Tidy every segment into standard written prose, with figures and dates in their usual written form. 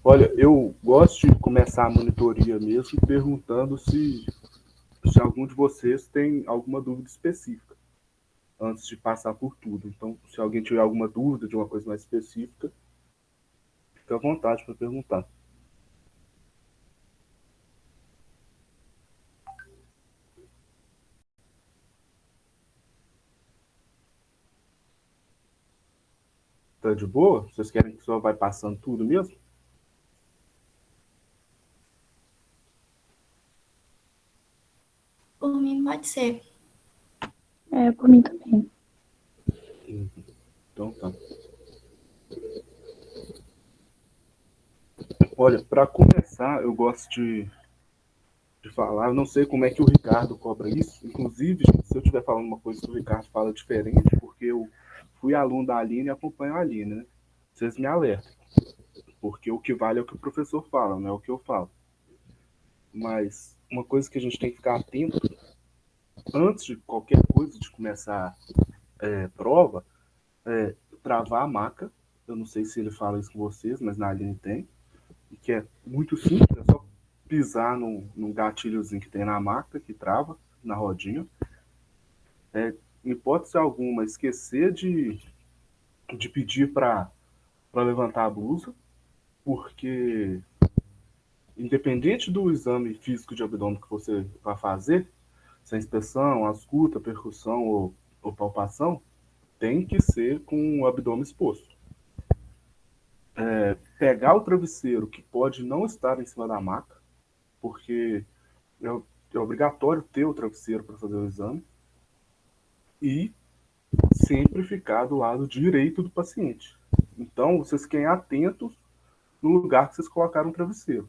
Olha, eu gosto de começar a monitoria mesmo perguntando se algum de vocês tem alguma dúvida específica antes de passar por tudo. Então, se alguém tiver alguma dúvida de uma coisa mais específica, fique à vontade para perguntar. Tá de boa? Vocês querem que só vai passando tudo mesmo? Por mim, pode ser. É, por mim também. Então tá. Olha, para começar, eu gosto de falar, eu não sei como é que o Ricardo cobra isso. Inclusive, se eu estiver falando uma coisa que o Ricardo fala diferente, porque eu fui aluno da Aline e acompanho a Aline, né? Vocês me alertam, porque o que vale é o que o professor fala, não é o que eu falo. Mas uma coisa que a gente tem que ficar atento antes de qualquer coisa, de começar prova, é travar a maca. Eu não sei se ele fala isso com vocês, mas na Aline tem. E que é muito simples, é só pisar num gatilhozinho que tem na maca, que trava na rodinha. Em hipótese alguma, esquecer de pedir para levantar a blusa, porque independente do exame físico de abdômen que você vai fazer, se é inspeção, ausculta, percussão ou palpação, tem que ser com o abdômen exposto. Pegar o travesseiro que pode não estar em cima da maca, porque é, é obrigatório ter o travesseiro para fazer o exame, e sempre ficar do lado direito do paciente. Então, vocês fiquem atentos no lugar que vocês colocaram o travesseiro,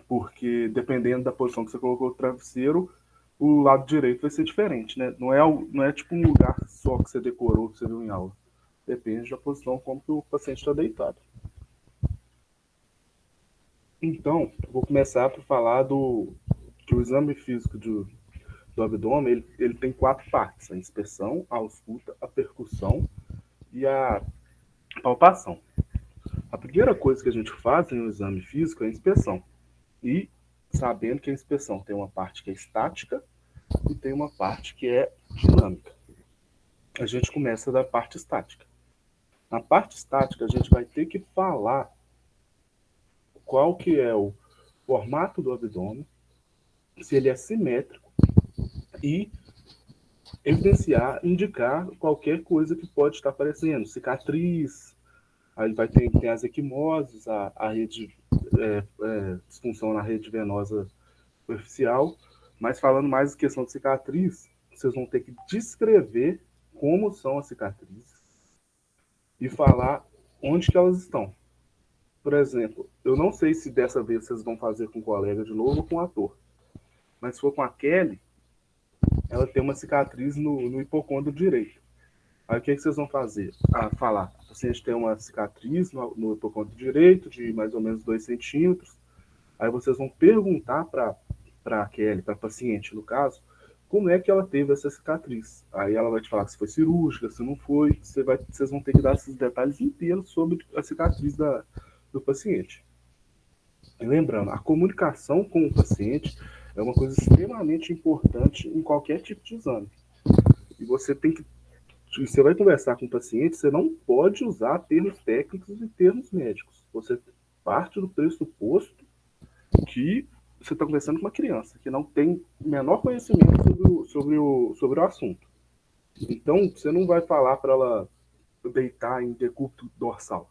porque dependendo da posição que você colocou o travesseiro, o lado direito vai ser diferente, né? Não é tipo um lugar só que você decorou, que você viu em aula. Depende da posição como que o paciente está deitado. Então, vou começar por falar que o exame físico do abdômen ele tem 4 partes: a inspeção, a ausculta, a percussão e a palpação. A primeira coisa que a gente faz em um exame físico é a inspeção. E sabendo que a inspeção tem uma parte que é estática e tem uma parte que é dinâmica. A gente começa da parte estática. Na parte estática, a gente vai ter que falar qual que é o formato do abdômen, se ele é simétrico e evidenciar, indicar qualquer coisa que pode estar aparecendo, cicatriz, aí vai ter as equimoses, a rede, disfunção na rede venosa superficial, mas falando mais em questão de cicatriz, vocês vão ter que descrever como são as cicatrizes e falar onde que elas estão. Por exemplo, eu não sei se dessa vez vocês vão fazer com o colega de novo ou com o ator, mas se for com a Kelly, ela tem uma cicatriz no hipocôndrio direito. Aí o que, é que vocês vão fazer? Falar. A paciente tem uma cicatriz no hipocôndrio direito de mais ou menos 2 centímetros. Aí vocês vão perguntar para a Kelly, para a paciente no caso, como é que ela teve essa cicatriz. Aí ela vai te falar se foi cirúrgica, se não foi. Vocês vão ter que dar esses detalhes inteiros sobre a cicatriz do paciente. E lembrando, a comunicação com o paciente é uma coisa extremamente importante em qualquer tipo de exame. E você vai conversar com o paciente, você não pode usar termos técnicos e termos médicos. Você parte do pressuposto que você está conversando com uma criança que não tem o menor conhecimento sobre o assunto. Então, você não vai falar para ela deitar em decúbito dorsal.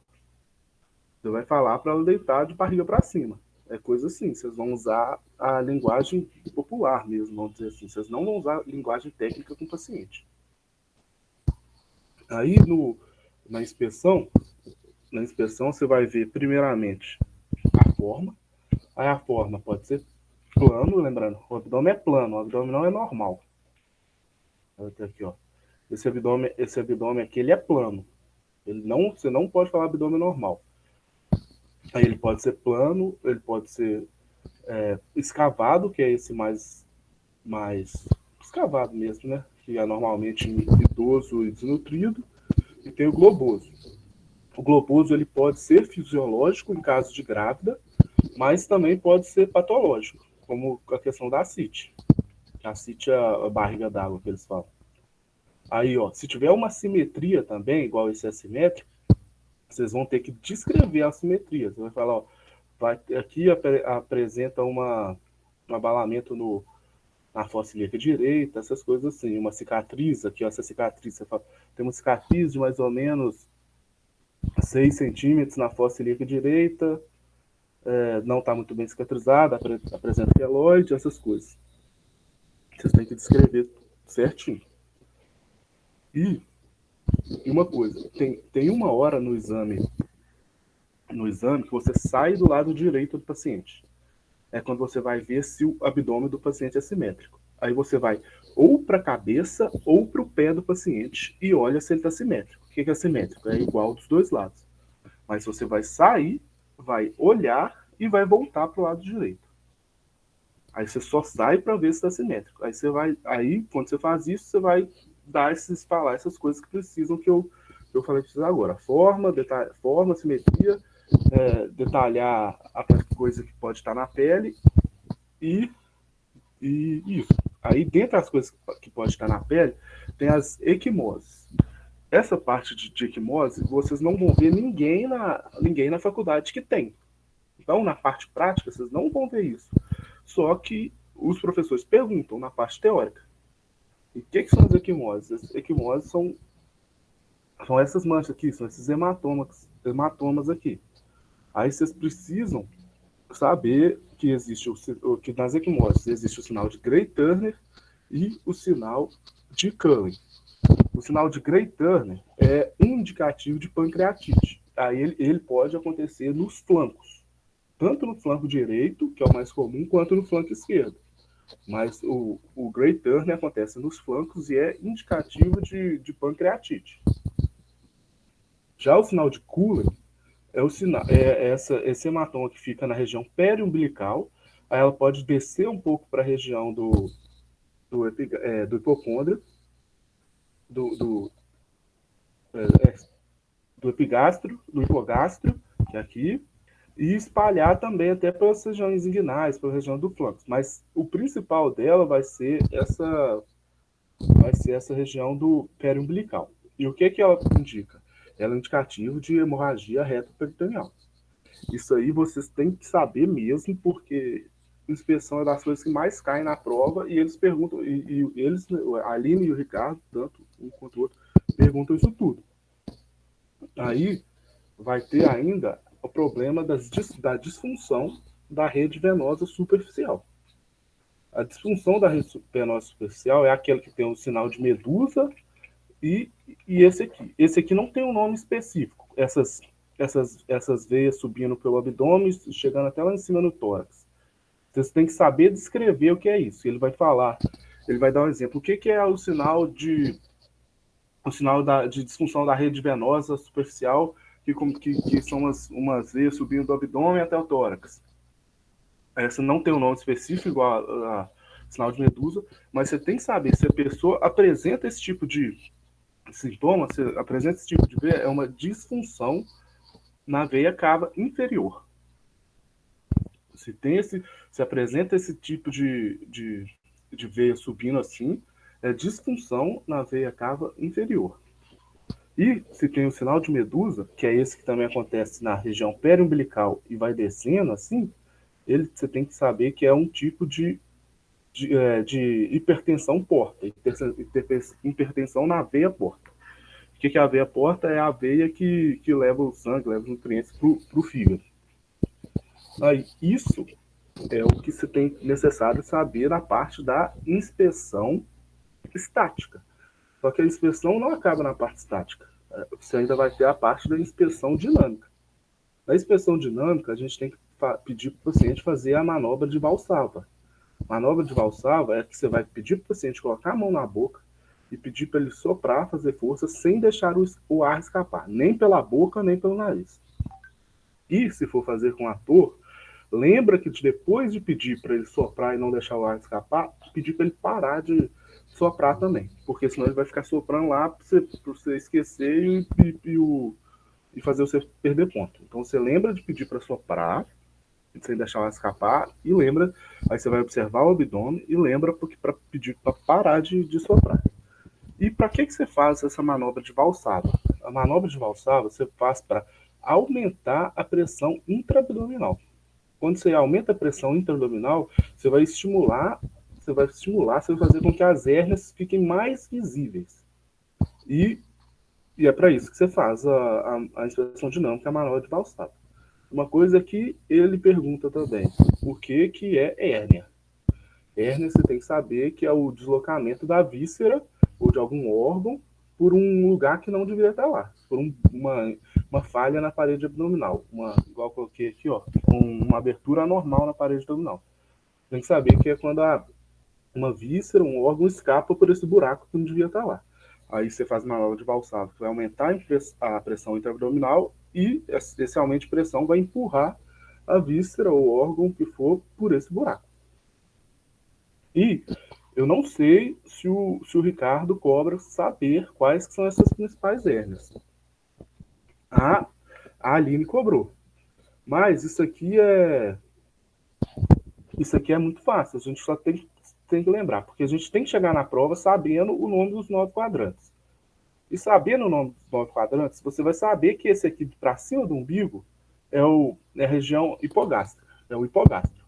Você vai falar para ela deitar de barriga para cima. É coisa assim. Vocês vão usar a linguagem popular mesmo, vamos dizer assim. Vocês não vão usar linguagem técnica com o paciente. Aí, na inspeção, na inspeção você vai ver primeiramente a forma. Aí a forma pode ser plano, lembrando, o abdômen é plano, o abdômen não é normal. Aqui, ó. Esse abdômen aqui ele é plano. Você não pode falar abdômen normal. Aí ele pode ser plano, ele pode ser escavado, que é esse mais escavado mesmo, né? Que é normalmente idoso e desnutrido, e tem o globoso. O globoso ele pode ser fisiológico em caso de grávida, mas também pode ser patológico, como a questão da ascite. A ascite é a barriga d'água que eles falam. Aí, ó, se tiver uma simetria também, igual esse assimétrico, vocês vão ter que descrever a simetria. Você vai falar, ó, aqui apresenta um abalamento na fossa ilíaca direita, essas coisas assim. Uma cicatriz, aqui, ó, essa cicatriz, você fala, tem uma cicatriz de mais ou menos 6 centímetros na fossa ilíaca direita, não está muito bem cicatrizada, apresenta queloide, essas coisas. Vocês têm que descrever certinho. E uma coisa, tem uma hora no exame que você sai do lado direito do paciente. É quando você vai ver se o abdômen do paciente é simétrico. Aí você vai ou para a cabeça ou para o pé do paciente e olha se ele está simétrico. O que é simétrico? É igual dos dois lados. Mas você vai sair, vai olhar e vai voltar para o lado direito. Aí você só sai para ver se está simétrico. Aí quando você faz isso, você vai falar essas coisas que precisam que eu falei para vocês agora. Forma, simetria, detalhar a coisa que pode estar na pele e isso. Aí, dentre as coisas que pode estar na pele, tem as equimoses. Essa parte de equimose, vocês não vão ver ninguém na faculdade que tem. Então, na parte prática, vocês não vão ver isso. Só que os professores perguntam na parte teórica. E o que são as equimoses? As equimoses são essas manchas aqui, são esses hematomas aqui. Aí vocês precisam saber que existe que nas equimoses existe o sinal de Gray-Turner e o sinal de Cullen. O sinal de Gray-Turner é um indicativo de pancreatite. Aí ele pode acontecer nos flancos, tanto no flanco direito, que é o mais comum, quanto no flanco esquerdo. Mas o Gray-Turner acontece nos flancos e é indicativo de pancreatite. Já o sinal de Cullen esse hematoma que fica na região periumbilical, aí ela pode descer um pouco para a região do hipocôndrio, do epigastro, do hipogastro, que é aqui, e espalhar também até pelas regiões inguinais, pela região do flanco. Mas o principal dela vai ser essa região do periumbilical. E o que ela indica? Ela é indicativo de hemorragia retroperitoneal. Isso aí vocês têm que saber mesmo, porque inspeção é das coisas que mais caem na prova, e eles perguntam, e eles, a Aline e o Ricardo, tanto um quanto o outro, perguntam isso tudo. Aí vai ter ainda o problema da disfunção da rede venosa superficial. A disfunção da rede venosa superficial é aquela que tem o sinal de Medusa e esse aqui. Esse aqui não tem um nome específico. Essas veias subindo pelo abdômen, chegando até lá em cima no tórax. Vocês têm que saber descrever o que é isso. Ele vai dar um exemplo. O que é o sinal de disfunção da rede venosa superficial, que são umas veias subindo do abdômen até o tórax? Essa não tem um nome específico, igual a sinal de Medusa, mas você tem que saber se a pessoa apresenta esse tipo de sintoma, se apresenta esse tipo de veia, é uma disfunção na veia cava inferior. Se apresenta esse tipo de veia subindo assim, é disfunção na veia cava inferior. E se tem o sinal de Medusa, que é esse que também acontece na região periumbilical e vai descendo assim, você tem que saber que é um tipo de hipertensão porta, hipertensão na veia porta. O que é a veia porta? É a veia que leva o sangue, leva os nutrientes para o fígado. Aí, isso é o que você tem necessário saber na parte da inspeção estática. Só que a inspeção não acaba na parte estática. Você ainda vai ter a parte da inspeção dinâmica. Na inspeção dinâmica, a gente tem que pedir para o paciente fazer a manobra de Valsalva. A manobra de Valsalva é que você vai pedir para o paciente colocar a mão na boca e pedir para ele soprar, fazer força, sem deixar o ar escapar, nem pela boca, nem pelo nariz. E, se for fazer com ator, lembra que depois de pedir para ele soprar e não deixar o ar escapar, pedir para ele parar de soprar também, porque senão ele vai ficar soprando lá para você esquecer e e fazer você perder ponto. Então você lembra de pedir para soprar, sem deixar ela escapar, e lembra, aí você vai observar o abdômen e lembra para pedir para parar de soprar. E para que você faz essa manobra de valsada? A manobra de valsada você faz para aumentar a pressão intraabdominal. Quando você aumenta a pressão intraabdominal, você vai fazer com que as hérnias fiquem mais visíveis. E, e é para isso que você faz a inspeção dinâmica, a manobra de valsada. Uma coisa que ele pergunta também, o que é hérnia? Hérnia você tem que saber que é o deslocamento da víscera ou de algum órgão por um lugar que não deveria estar lá, por uma falha na parede abdominal, igual eu coloquei aqui, ó, uma abertura anormal na parede abdominal. Tem que saber que é quando uma víscera, um órgão escapa por esse buraco que não devia estar lá. Aí você faz uma manobra de valsado que vai aumentar a pressão intraabdominal e esse aumento de pressão vai empurrar a víscera ou órgão que for por esse buraco. E eu não sei se o Ricardo cobra saber quais são essas principais hérnias. A Aline cobrou. Mas isso aqui é muito fácil. A gente só tem que lembrar, porque a gente tem que chegar na prova sabendo o nome dos 9 quadrantes. E sabendo o nome dos 9 quadrantes, você vai saber que esse aqui para cima do umbigo é a região hipogástrica. É o hipogastro.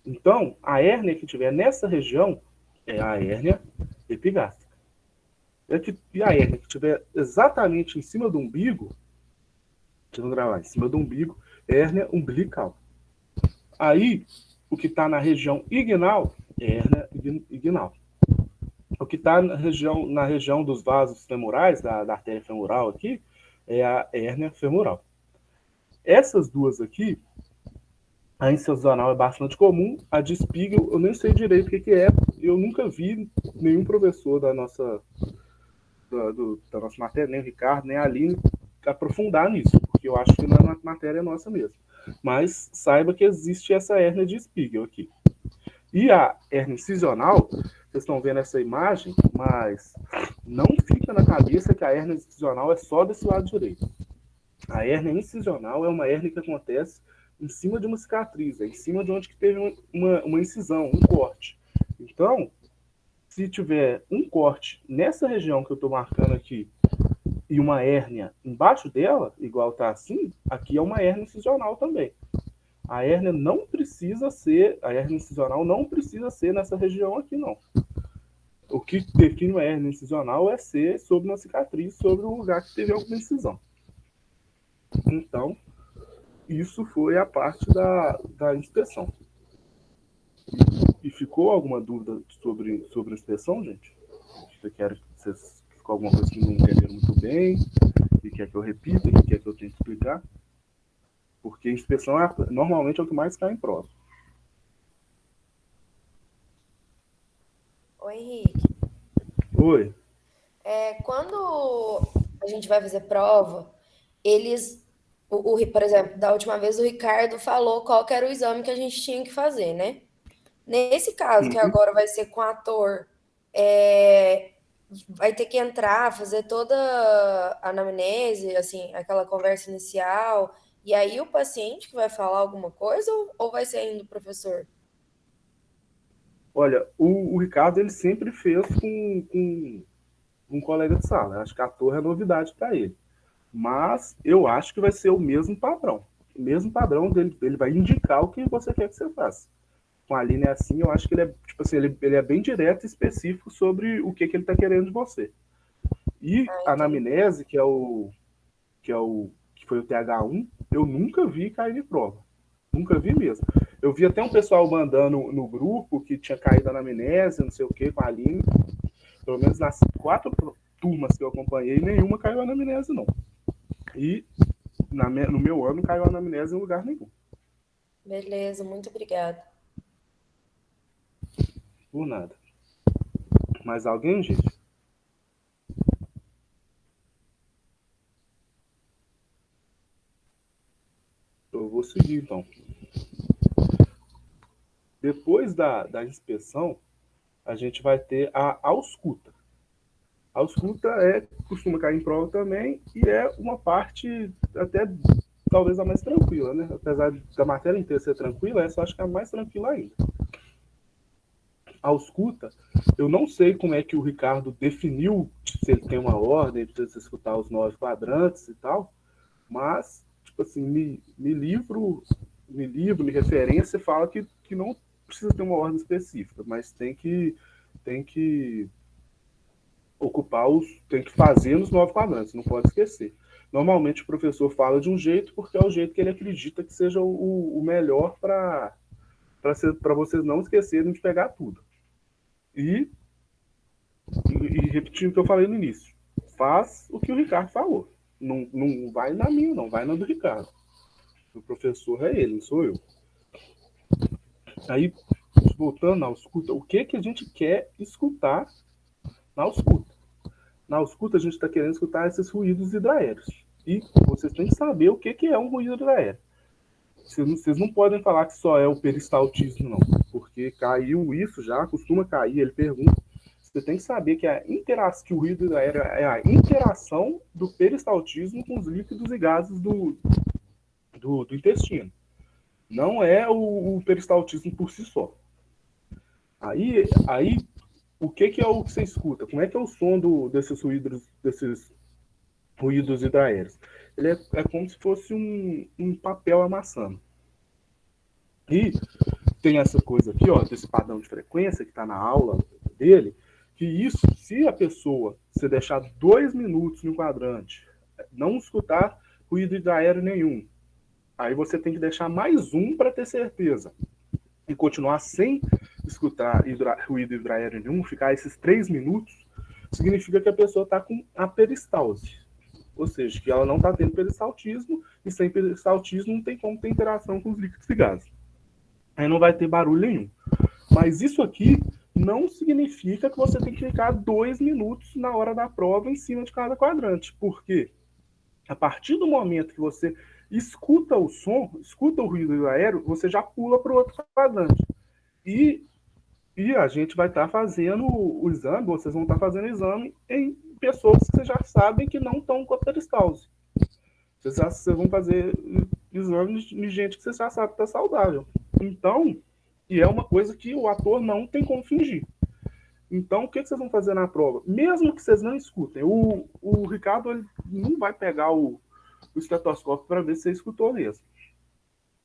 Então, a hérnia que tiver nessa região é a hérnia epigástrica. E a hérnia que estiver exatamente em cima do umbigo, vamos gravar, em cima do umbigo, hérnia umbilical. Aí, o que está na região inguinal é hérnia inguinal. O que está na região dos vasos femorais, da artéria femoral aqui, é a hérnia femoral. Essas duas aqui, a incisional é bastante comum, a de Spiegel eu nem sei direito o que é, eu nunca vi nenhum professor da nossa matéria, nem o Ricardo, nem a Aline, aprofundar nisso, porque eu acho que não é uma matéria nossa mesmo. Mas saiba que existe essa hérnia de Spiegel aqui. E a hérnia incisional, vocês estão vendo essa imagem, mas não fica na cabeça que a hérnia incisional é só desse lado direito. A hérnia incisional é uma hérnia que acontece em cima de uma cicatriz, em cima de onde que teve uma incisão, um corte. Então, se tiver um corte nessa região que eu estou marcando aqui e uma hérnia embaixo dela, igual está assim, aqui é uma hérnia incisional também. A hérnia incisional não precisa ser nessa região aqui, não. O que define uma hérnia incisional é ser sobre uma cicatriz, sobre um lugar que teve alguma incisão. Então, isso foi a parte da inspeção. E ficou alguma dúvida sobre a inspeção, gente? Vocês ficou alguma coisa que não entenderam muito bem e quer que eu repita, e quer que eu tente explicar? Porque a inspeção normalmente é o que mais cai em prova. Oi, Henrique. Oi. Quando a gente vai fazer prova, por exemplo, da última vez o Ricardo falou qual que era o exame que a gente tinha que fazer, né? Nesse caso, que agora vai ser com ator, vai ter que entrar, fazer toda a anamnese, assim, aquela conversa inicial, e aí o paciente que vai falar alguma coisa ou vai ser ainda o professor? Olha, o Ricardo ele sempre fez com um colega de sala. Acho que ator é novidade para ele. Mas eu acho que vai ser o mesmo padrão. O mesmo padrão dele, ele vai indicar o que você quer que você faça. Com a Aline é assim, eu acho que ele é, tipo assim, ele é bem direto e específico sobre o que ele está querendo de você. E a anamnese, que foi o TH1, eu nunca vi cair em prova. Nunca vi mesmo. Eu vi até um pessoal mandando no grupo que tinha caído a anamnese, não sei o que, com a Aline. Pelo menos nas 4 turmas que eu acompanhei, nenhuma caiu a anamnese, não. E no meu ano caiu a anamnese em lugar nenhum. Beleza, muito obrigada. Por nada. Mais alguém, gente? Eu vou seguir, então. Depois da inspeção, a gente vai ter a ausculta. A ausculta costuma cair em prova também e é uma parte até talvez a mais tranquila, né? Apesar da matéria inteira ser tranquila, essa eu acho que é a mais tranquila ainda. A ausculta, eu não sei como é que o Ricardo definiu, se ele tem uma ordem, precisa escutar os 9 quadrantes e tal, mas, tipo assim, me referência fala que não precisa ter uma ordem específica, mas tem que tem que fazer nos 9 quadrantes, não pode esquecer. Normalmente o professor fala de um jeito porque é o jeito que ele acredita que seja o melhor para vocês não esquecerem de pegar tudo. E repetindo o que eu falei no início, faz o que o Ricardo falou. Não vai na minha, não, vai na do Ricardo. O professor é ele, não sou eu. Aí, voltando na ausculta, o que a gente quer escutar na ausculta? Na ausculta, a gente está querendo escutar esses ruídos hidraéreos. E vocês têm que saber o que é um ruído hidraéreo. Vocês não podem falar que só é o peristaltismo, não. Porque caiu isso já, costuma cair, ele pergunta. Você tem que saber que que o ruído hidraéreo é a interação do peristaltismo com os líquidos e gases do intestino. Não é o peristaltismo por si só. Aí o que é o que você escuta? Como é que é o som desses ruídos hidraéreos? Ele é como se fosse um papel amassando. E tem essa coisa aqui, ó, desse padrão de frequência que está na aula dele, que isso, se a pessoa se deixar 2 minutos no quadrante, não escutar ruído hidraéreo nenhum, aí você tem que deixar mais um para ter certeza. E continuar sem escutar ruído hidraéreo nenhum, ficar esses 3 minutos, significa que a pessoa está com a peristalse. Ou seja, que ela não está tendo peristaltismo, e sem peristaltismo não tem como ter interação com os líquidos e gases. Aí não vai ter barulho nenhum. Mas isso aqui não significa que você tem que ficar 2 minutos na hora da prova em cima de cada quadrante. Porque a partir do momento que você escuta o som, escuta o ruído aéreo, você já pula para o outro quadrante. E a gente vai estar fazendo o exame, vocês vão estar fazendo o exame em pessoas que vocês já sabem que não estão com a peristalse. Vocês vão fazer exames de gente que vocês já sabem que está saudável. Então, e é uma coisa que o ator não tem como fingir. Então, o que vocês vão fazer na prova? Mesmo que vocês não escutem, o Ricardo ele não vai pegar o estetoscópio para ver se você escutou mesmo.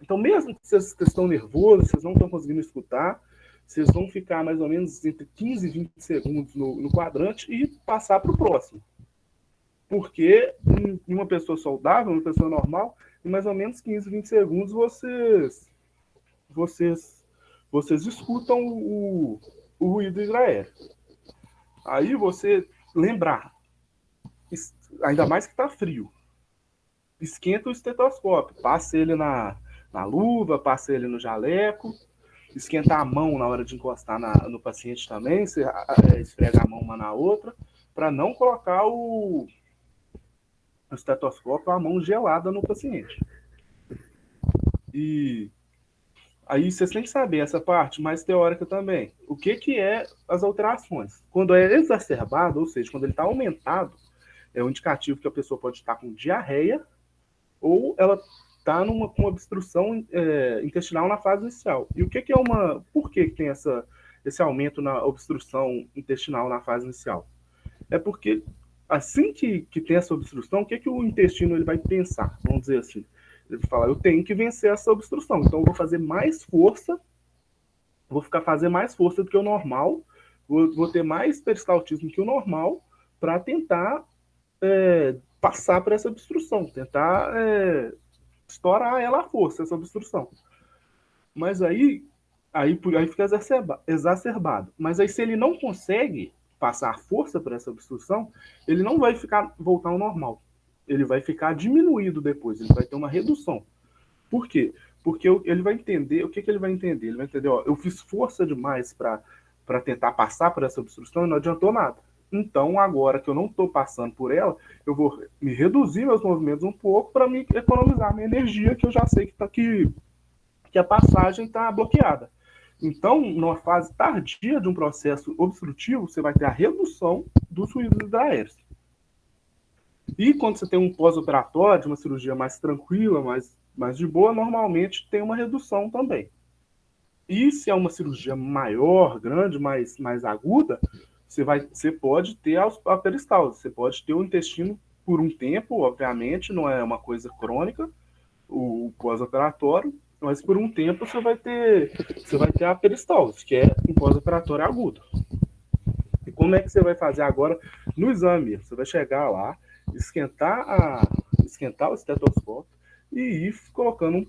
Então, mesmo que vocês estão nervosos, vocês não estão conseguindo escutar, vocês vão ficar mais ou menos entre 15 e 20 segundos no quadrante e passar para o próximo. Porque em uma pessoa saudável, uma pessoa normal, em mais ou menos 15, 20 segundos vocês escutam o ruído hidraéreo. Aí você lembrar, ainda mais que está frio, esquenta o estetoscópio, passa ele na luva, passa ele no jaleco, esquentar a mão na hora de encostar no paciente também, você esfrega a mão uma na outra, para não colocar o estetoscópio a mão gelada no paciente. E aí vocês têm que saber essa parte mais teórica também. O que é as alterações? Quando é exacerbado, ou seja, quando ele está aumentado, é um indicativo que a pessoa pode estar com diarreia ou ela está com uma obstrução intestinal na fase inicial. E o que é uma... Por que tem esse aumento na obstrução intestinal na fase inicial? É porque assim que tem essa obstrução, o que o intestino ele vai pensar? Vamos dizer assim. Ele vai falar, eu tenho que vencer essa obstrução, então eu vou fazer mais força, fazer mais força do que o normal, vou ter mais peristaltismo que o normal para tentar passar por essa obstrução, tentar estourar ela à força, essa obstrução. Mas aí fica exacerbado. Mas aí se ele não consegue passar a força por essa obstrução, ele não vai voltar ao normal. Ele vai ficar diminuído depois, ele vai ter uma redução. Por quê? Porque ele vai entender, o que ele vai entender? Ele vai entender, ó, eu fiz força demais para tentar passar por essa obstrução e não adiantou nada. Então, agora que eu não estou passando por ela, eu vou me reduzir meus movimentos um pouco para me economizar minha energia, que eu já sei que a passagem está bloqueada. Então, numa fase tardia de um processo obstrutivo, você vai ter a redução dos ruídos hidraéreos. E quando você tem um pós-operatório, uma cirurgia mais tranquila, mais de boa, normalmente tem uma redução também. E se é uma cirurgia maior, grande, mais aguda, você pode ter a peristalse, você pode ter o intestino por um tempo, obviamente, não é uma coisa crônica, o pós-operatório, mas por um tempo você vai ter a peristalse, que é um pós-operatório agudo. E como é que você vai fazer agora no exame? Você vai chegar lá, esquentar o estetoscópio e ir colocando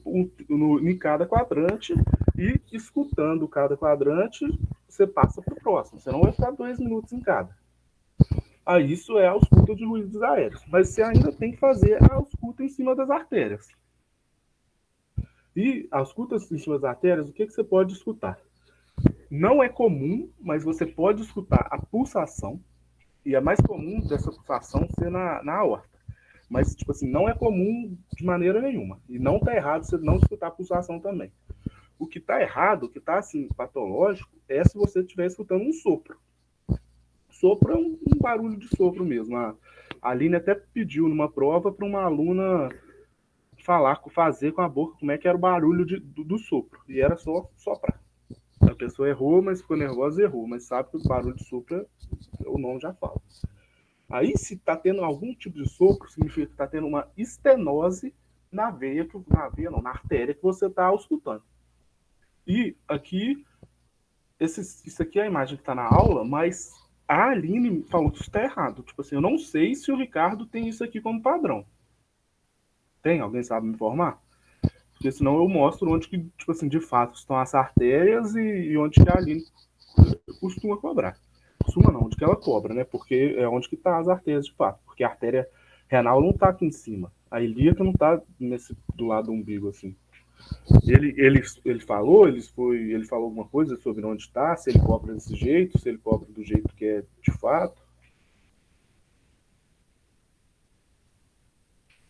em cada quadrante e escutando cada quadrante, você passa para o próximo. Você não vai ficar 2 minutos em cada. Aí isso é a ausculta de ruídos aéreos. Mas você ainda tem que fazer a ausculta em cima das artérias. E a ausculta em cima das artérias, o que você pode escutar? Não é comum, mas você pode escutar a pulsação. E é mais comum dessa pulsação ser na aorta. Mas, tipo assim, não é comum de maneira nenhuma. E não tá errado você não escutar a pulsação também. O que tá errado, o que tá, assim, patológico, é se você estiver escutando um sopro. Sopro é um barulho de sopro mesmo. A Aline até pediu numa prova para uma aluna fazer com a boca como é que era o barulho do sopro. E era só soprar. A pessoa errou, mas ficou nervosa e errou. Mas sabe que o barulho de sopro, o nome já fala. Aí, se está tendo algum tipo de sopro, significa que está tendo uma estenose na veia, na artéria que você está auscultando. E aqui, isso aqui é a imagem que está na aula, mas a Aline falou que isso está errado. Tipo assim, eu não sei se o Ricardo tem isso aqui como padrão. Tem? Alguém sabe me informar? Porque senão eu mostro onde que, tipo assim, de fato estão as artérias e onde que a Aline costuma cobrar. Costuma não, onde que ela cobra, né? Porque é onde que tá as artérias de fato. Porque a artéria renal não tá aqui em cima. A ilíaca não tá do lado do umbigo, assim. Ele falou alguma coisa sobre onde está, se ele cobra desse jeito, se ele cobra do jeito que é de fato.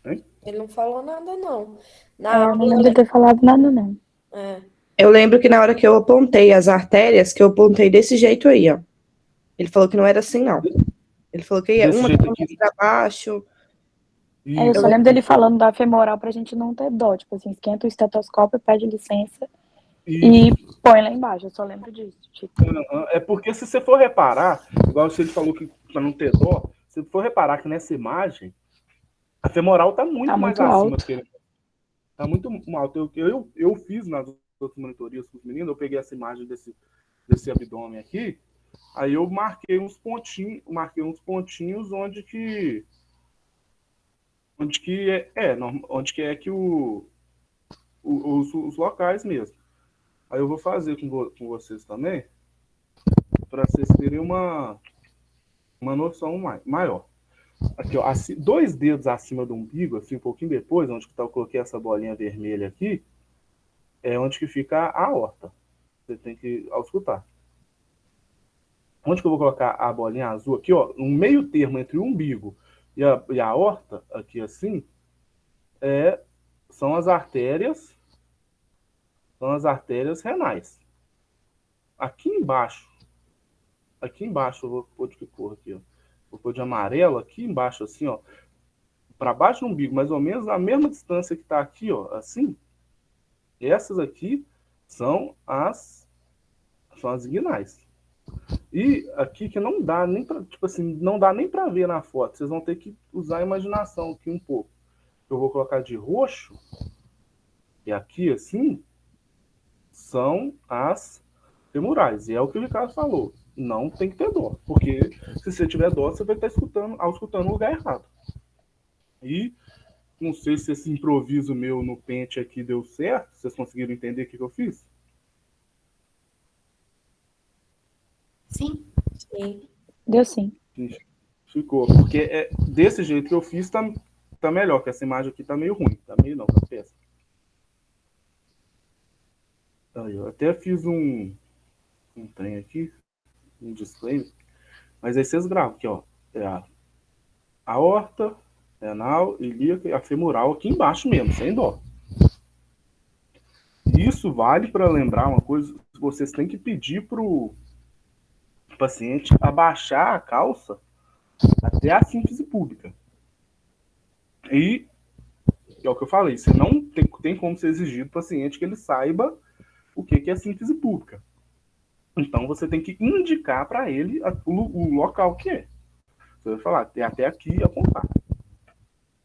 Hein? Ele não falou nada, não. Eu não lembro de ter falado nada, não. Eu lembro que na hora que eu apontei as artérias, que eu apontei desse jeito aí, ó. Ele falou que não era assim, não. Ele falou que ia uma para baixo. Eu só lembro dele falando da femoral pra gente não ter dó. Tipo assim, esquenta o estetoscópio, pede licença e põe lá embaixo. Eu só lembro disso. Tipo. É porque se você for reparar, igual ele falou que pra não ter dó, se você for reparar que nessa imagem, a femoral tá muito mais acima do que ele. Tá muito alto. Eu fiz nas outras monitorias com os meninos, eu peguei essa imagem desse abdômen aqui, aí eu marquei uns pontinhos onde que é que os locais mesmo. Aí eu vou fazer com vocês também, para vocês terem uma noção maior. Aqui, ó, 2 dedos acima do umbigo, assim, um pouquinho depois, onde que eu coloquei essa bolinha vermelha aqui, é onde que fica a aorta. Você tem que auscultar. Onde que eu vou colocar a bolinha azul aqui, ó, um meio termo entre o umbigo e a aorta, aqui assim, são as artérias renais. Aqui embaixo, eu vou pôr de que cor aqui, ó. Vou pôr de amarelo aqui embaixo, assim, ó, para baixo do umbigo, mais ou menos na mesma distância que está aqui, ó, assim. Essas aqui são as inguinais. E aqui que não dá nem para, tipo assim, não dá nem para ver na foto. Vocês vão ter que usar a imaginação aqui um pouco. Eu vou colocar de roxo. E aqui assim são as femorais. E é o que o Ricardo falou. Não tem que ter dó, porque se você tiver dó, você vai estar escutando o lugar errado. E não sei se esse improviso meu no pente aqui deu certo. Vocês conseguiram entender o que eu fiz? Sim. Sim. Deu sim. Ficou. Porque desse jeito que eu fiz, tá melhor, que essa imagem aqui tá meio ruim. Tá meio não, tá péssimo. Aí, eu até fiz um trem aqui, um disclaimer. Mas aí vocês gravam aqui, ó. É a aorta, renal, ilíaca e a femoral aqui embaixo mesmo, sem dó. Isso vale para lembrar uma coisa, vocês têm que pedir pro paciente abaixar a calça até a síntese pública. E é o que eu falei, você não tem como você exigir do paciente que ele saiba o que é síntese pública. Então você tem que indicar para ele o local que é. Você vai falar, tem até aqui e apontar.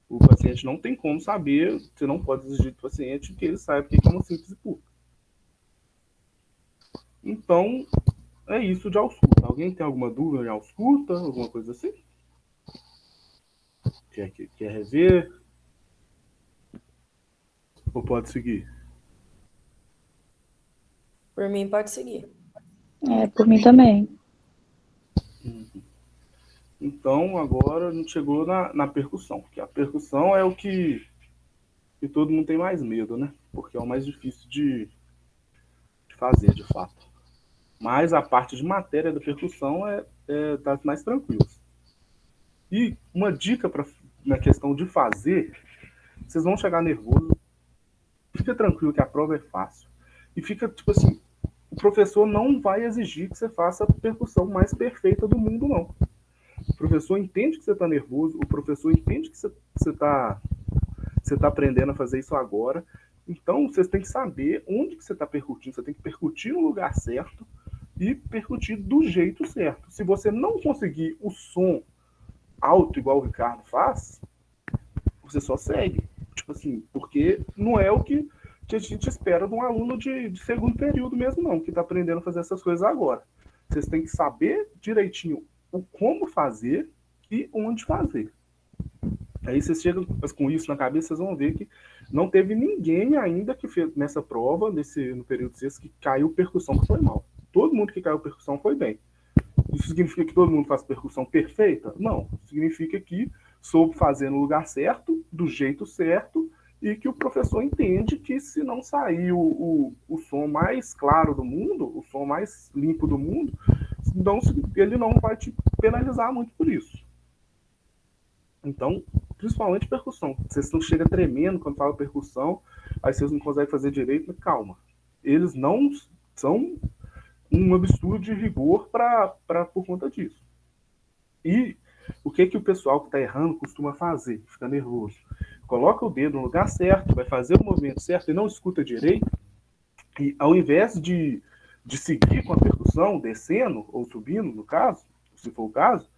O paciente não tem como saber, você não pode exigir do paciente que ele saiba o que é uma síntese pública. Então, é isso de ausculta. Alguém tem alguma dúvida de ausculta? Alguma coisa assim? Quer rever? Ou pode seguir? Por mim, pode seguir. Por mim também. Então, agora a gente chegou na percussão. Porque a percussão é o que todo mundo tem mais medo, né? Porque é o mais difícil de fazer, de fato. Mas a parte de matéria da percussão é das mais tranquilas. E uma dica na questão de fazer, vocês vão chegar nervoso, fica tranquilo que a prova é fácil. E fica, tipo assim, o professor não vai exigir que você faça a percussão mais perfeita do mundo, não. O professor entende que você está nervoso, o professor entende que você está aprendendo a fazer isso agora. Então, vocês têm que saber onde que você está percutindo. Você tem que percutir no lugar certo e percutir do jeito certo. Se você não conseguir o som alto, igual o Ricardo faz, você só segue. Tipo assim, porque não é o que a gente espera de um aluno de segundo período mesmo, não, que está aprendendo a fazer essas coisas agora. Vocês têm que saber direitinho o como fazer e onde fazer. Aí vocês chegam com isso na cabeça, vocês vão ver que não teve ninguém ainda que fez nessa prova, no período 6, que caiu percussão que foi mal. Todo mundo que caiu percussão foi bem. Isso significa que todo mundo faz percussão perfeita? Não. Significa que soube fazer no lugar certo, do jeito certo, e que o professor entende que se não sair o som mais claro do mundo, o som mais limpo do mundo, então ele não vai te penalizar muito por isso. Então, principalmente percussão. Vocês não chegam tremendo quando fala percussão, aí vocês não conseguem fazer direito, calma. Eles não são um absurdo de rigor por conta disso. E o que o pessoal que está errando costuma fazer? Fica nervoso. Coloca o dedo no lugar certo, vai fazer o movimento certo e não escuta direito. E ao invés de seguir com a percussão, descendo ou subindo, no caso, se for o caso,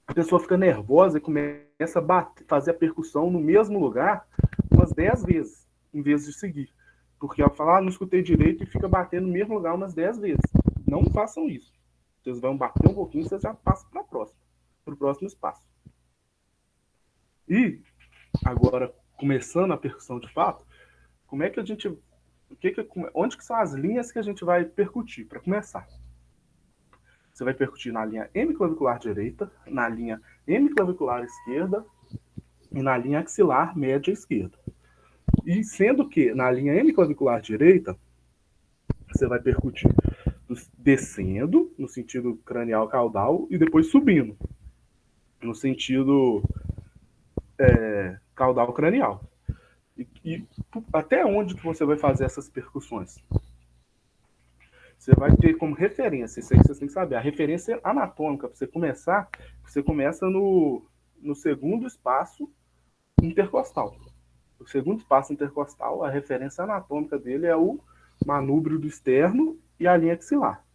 a pessoa fica nervosa e começa a fazer a percussão no mesmo lugar umas 10 vezes, em vez de seguir. Porque ela fala, não escutei direito, e fica batendo no mesmo lugar umas 10 vezes. Não façam isso. Vocês vão bater um pouquinho e vocês já passam para o próximo espaço. E, agora, começando a percussão de fato, como é que a gente... onde que são as linhas que a gente vai percutir, para começar? Você vai percutir na linha hemiclavicular direita, na linha hemiclavicular esquerda e na linha axilar média esquerda. E sendo que na linha hemiclavicular direita, você vai percutir descendo, no sentido cranial caudal, e depois subindo, no sentido caudal cranial. E até onde que você vai fazer essas percussões? Você vai ter como referência, isso aí vocês têm que saber, a referência anatômica, para você começar, você começa no segundo espaço intercostal. O segundo espaço intercostal, a referência anatômica dele é o manúbrio do externo e a linha axilar.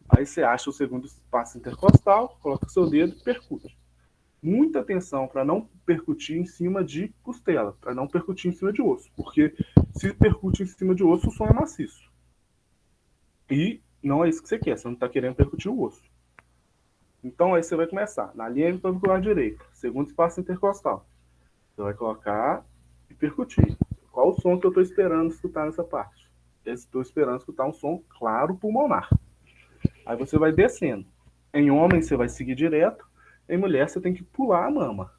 Aí você acha o segundo espaço intercostal, coloca o seu dedo e percute. Muita atenção para não percutir em cima de costela, para não percutir em cima de osso, porque se percute em cima de osso, o som é maciço. E não é isso que você quer, você não está querendo percutir o osso. Então aí você vai começar na linha hemiclavicular direita, segundo espaço intercostal. Você vai colocar e percutir. Qual o som que eu estou esperando escutar nessa parte? Estou esperando escutar um som claro pulmonar. Aí você vai descendo. Em homem você vai seguir direto, em mulher você tem que pular a mama.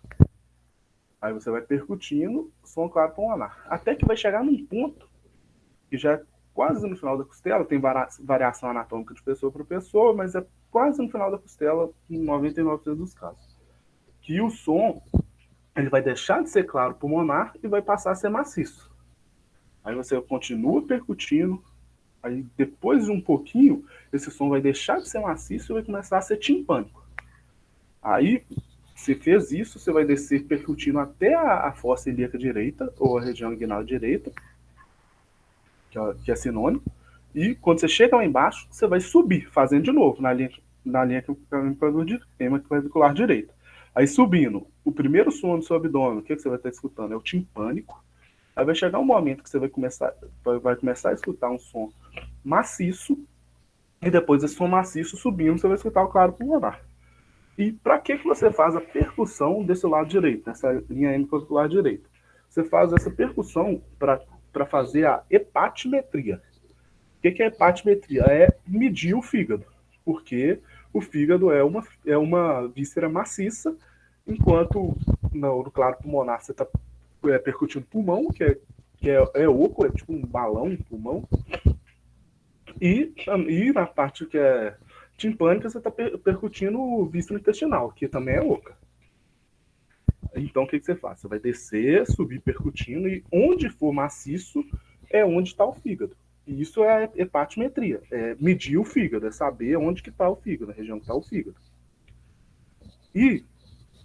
Aí você vai percutindo som claro pulmonar. Até que vai chegar num ponto que já é quase no final da costela, tem variação anatômica de pessoa para pessoa, mas é quase no final da costela, em 99% dos casos. Que o som, ele vai deixar de ser claro pulmonar e vai passar a ser maciço. Aí você continua percutindo, aí depois de um pouquinho, esse som vai deixar de ser maciço e vai começar a ser timpânico. Aí você fez isso, você vai descer percutindo até a fossa ilíaca direita, ou a região inguinal direita, que é sinônimo. E quando você chega lá embaixo, você vai subir, fazendo de novo, na linha clavicular direita. Aí subindo, o primeiro som do seu abdômen, o que você vai estar escutando? É o timpânico. Aí vai chegar um momento que você vai começar a escutar um som maciço, e depois esse som maciço subindo, você vai escutar o claro pulmonar. E para que você faz a percussão desse lado direito, nessa linha hemiclavicular direita? Você faz essa percussão para fazer a hepatimetria. O que é hepatimetria? É medir o fígado, porque o fígado é uma víscera maciça, enquanto no claro pulmonar você está percutindo o pulmão, que é oco, é tipo um balão, um pulmão, e na parte que é timpânica você está percutindo o víscera intestinal, que também é oca. Então o que você faz? Você vai descer, subir percutindo, e onde for maciço é onde está o fígado. E isso é hepatimetria, é medir o fígado, é saber onde que está o fígado, na região que está o fígado. E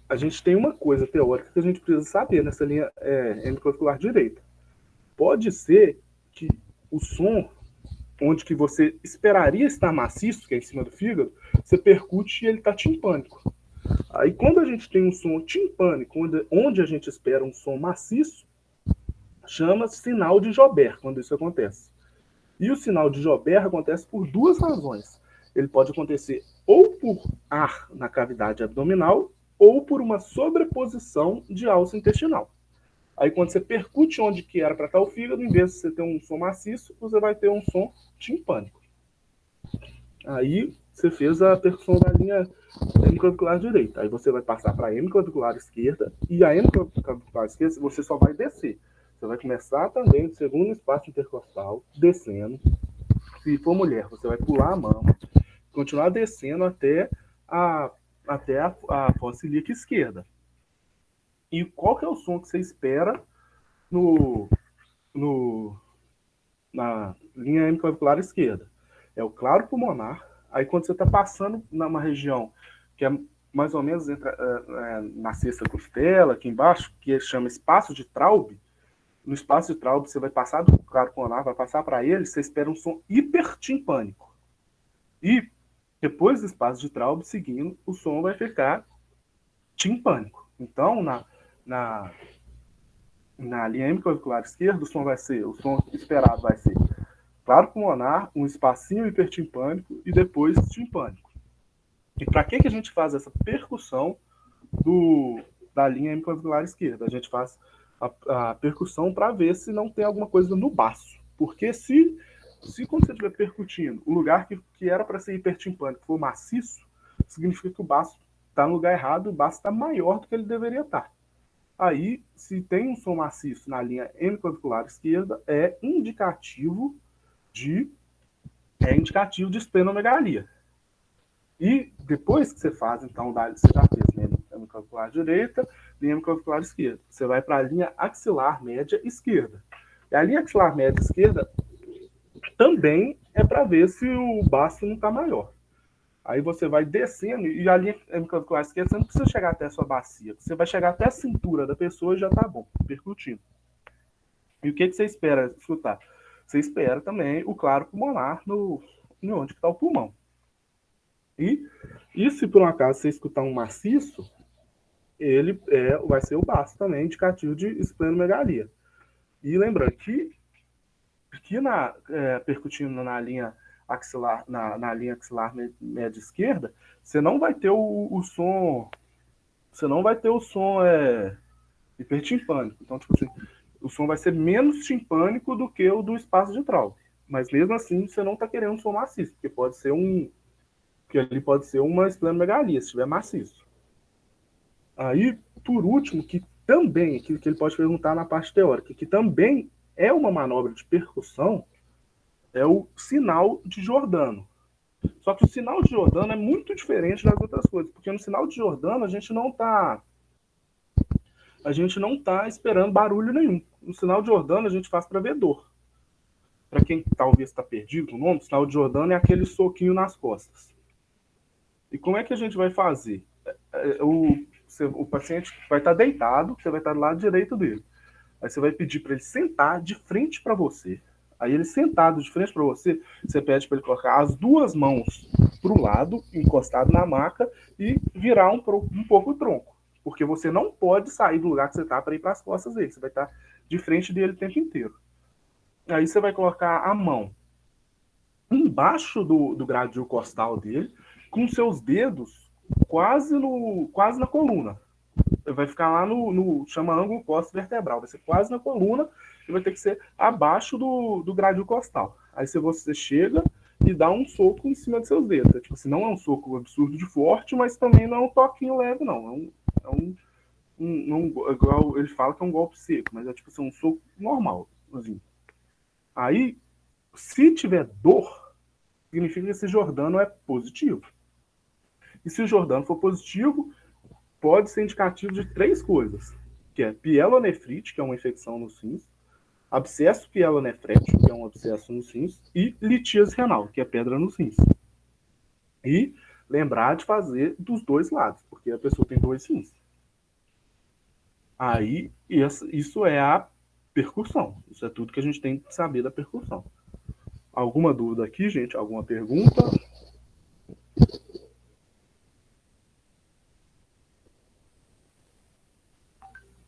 a gente tem uma coisa teórica que a gente precisa saber nessa linha hemiclavicular direita. Pode ser que o som, onde que você esperaria estar maciço, que é em cima do fígado, você percute e ele está timpânico. Aí quando a gente tem um som timpânico, onde a gente espera um som maciço, chama sinal de Joubert, quando isso acontece. E o sinal de Joubert acontece por duas razões. Ele pode acontecer ou por ar na cavidade abdominal, ou por uma sobreposição de alça intestinal. Aí quando você percute onde que era para estar o fígado, em vez de você ter um som maciço, você vai ter um som timpânico. Aí você fez a percussão da linha hemiclavicular direita. Aí você vai passar para a hemiclavicular esquerda, e a hemiclavicular esquerda você só vai descer. Você vai começar também no segundo espaço intercostal, descendo. Se for mulher, você vai pular a mão, continuar descendo até a fossa ilíaca esquerda. E qual que é o som que você espera na linha hemiclavicular esquerda? É o claro pulmonar. Aí quando você está passando numa região que é mais ou menos na sexta costela, aqui embaixo, que chama espaço de Traube, no espaço de Traube você vai passar do claro pulmonar, vai passar para ele, você espera um som hipertimpânico. E depois do espaço de Traube, seguindo, o som vai ficar timpânico. Então, na linha hemiclavicular esquerda, o som esperado vai ser claro pulmonar, um espacinho hipertimpânico e depois timpânico. E para que a gente faz essa percussão da linha hemiclavicular esquerda? A gente faz a percussão para ver se não tem alguma coisa no baço. Porque se quando você estiver percutindo, o lugar que era para ser hipertimpânico for maciço, significa que o baço está no lugar errado, o baço está maior do que ele deveria estar. Aí, se tem um som maciço na linha hemiclavicular esquerda, é indicativo de esplenomegalia. E depois que você faz, então, você já fez linha hemiclavicular direita, linha hemiclavicular esquerda. Você vai para a linha axilar média esquerda. E a linha axilar média esquerda também é para ver se o baço não está maior. Aí você vai descendo, e a linha hemiclavicular esquerda, você não precisa chegar até a sua bacia. Você vai chegar até a cintura da pessoa e já está bom, percutindo. E o que você espera escutar? Você espera também o claro pulmonar onde está o pulmão. E se por um acaso você escutar um maciço, ele vai ser o baço também, indicativo de esplenomegalia. E lembrando que percutindo na linha axilar, na linha axilar média esquerda, você não vai ter o som. Você não vai ter o som hipertimpânico. Então, tipo assim, o som vai ser menos timpânico do que o do espaço de Traube. Mas mesmo assim, você não está querendo um som maciço, porque pode ser uma esplenomegalia, se estiver maciço. Aí, por último, que também, que ele pode perguntar na parte teórica, que também é uma manobra de percussão, é o sinal de Giordano. Só que o sinal de Giordano é muito diferente das outras coisas, porque no sinal de Giordano a gente não está esperando barulho nenhum. No sinal de Giordano a gente faz para ver dor. Para quem talvez está perdido, o nome do sinal de Giordano é aquele soquinho nas costas. E como é que a gente vai fazer? o paciente vai estar deitado, você vai estar do lado direito dele. Aí você vai pedir para ele sentar de frente para você. Aí ele sentado de frente para você, você pede para ele colocar as duas mãos para o lado, encostado na maca, e virar um pouco o tronco. Porque você não pode sair do lugar que você está para ir para as costas dele. Você vai estar de frente dele o tempo inteiro. Aí você vai colocar a mão embaixo do gradil costal dele, com seus dedos quase na coluna. Vai ficar lá chama ângulo costo vertebral. Vai ser quase na coluna e vai ter que ser abaixo do gradil costal. Aí você chega e dá um soco em cima dos seus dedos. Tipo assim, não é um soco absurdo de forte, mas também não é um toquinho leve, não. Igual ele fala que é um golpe seco, mas é tipo assim, um soco normal. Assim. Aí, se tiver dor, significa que esse Jordano é positivo. E se o Jordano for positivo, pode ser indicativo de 3 coisas, que é pielonefrite, que é uma infecção nos rins, abscesso pielonefrético, que é um abscesso nos rins, e litíase renal, que é pedra nos rins. E lembrar de fazer dos 2 lados, porque a pessoa tem 2 rins. Aí, isso é a percussão. Isso é tudo que a gente tem que saber da percussão. Alguma dúvida aqui, gente? Alguma pergunta?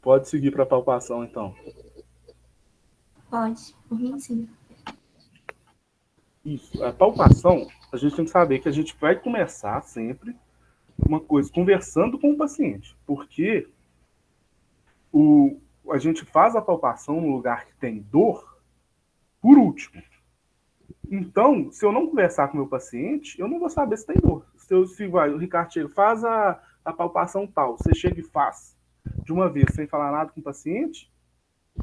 Pode seguir para a palpação, então. Pode, por mim sim. Isso. A palpação, a gente tem que saber que a gente vai começar sempre uma coisa, conversando com o paciente. Porque a gente faz a palpação no lugar que tem dor por último. Então, se eu não conversar com o meu paciente, eu não vou saber se tem dor. O Ricardo chega, faz a palpação tal, você chega e faz de uma vez, sem falar nada com o paciente,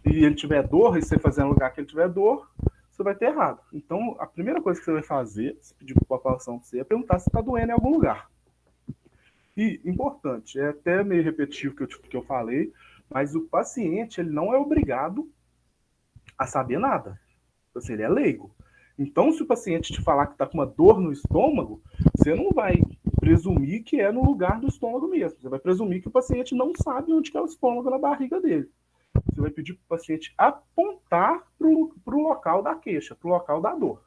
e ele tiver dor, e você fazer no lugar que ele tiver dor, você vai ter errado. Então, a primeira coisa que você vai fazer, se pedir para a palpação para você, é perguntar se está doendo em algum lugar. E, importante, é até meio repetitivo que eu falei, mas o paciente, ele não é obrigado a saber nada. Assim, ele é leigo. Então, se o paciente te falar que está com uma dor no estômago, você não vai presumir que é no lugar do estômago mesmo. Você vai presumir que o paciente não sabe onde que é o estômago na barriga dele. Você vai pedir para o paciente apontar para o local da queixa, para o local da dor.